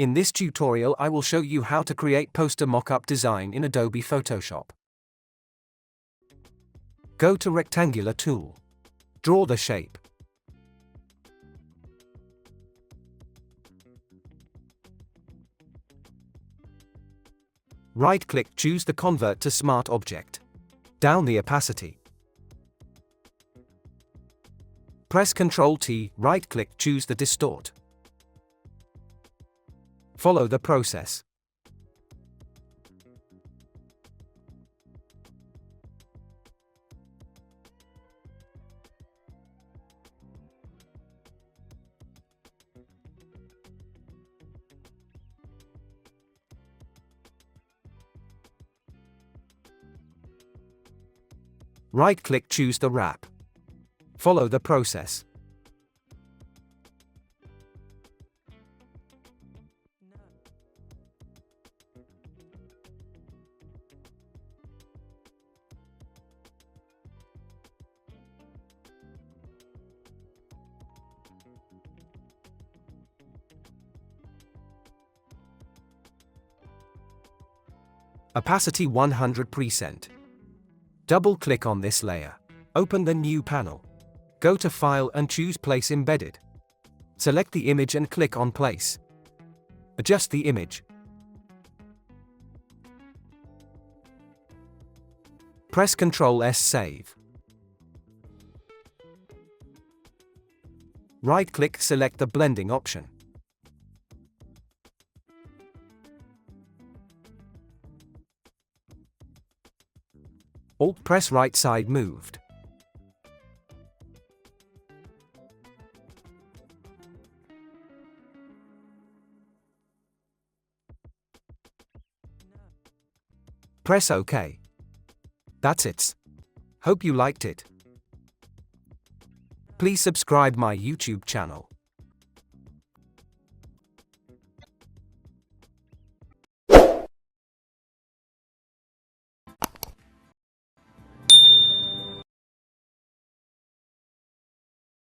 In this tutorial I will show you how to create poster mockup design in Adobe Photoshop. Go to Rectangular tool. Draw the shape. Right-click, choose the Convert to Smart Object. Down the opacity. Press Ctrl-T, right-click, choose the Distort. Follow the process. Right-click, choose the wrap. Follow the process. Opacity 100%. Double-click on this layer. Open the new panel. Go to File and choose Place Embedded. Select the image and click on Place. Adjust the image. Press Ctrl+S, save. Right-click, select the blending option. Alt press right side moved. Press OK. That's it. Hope you liked it. Please subscribe my YouTube channel.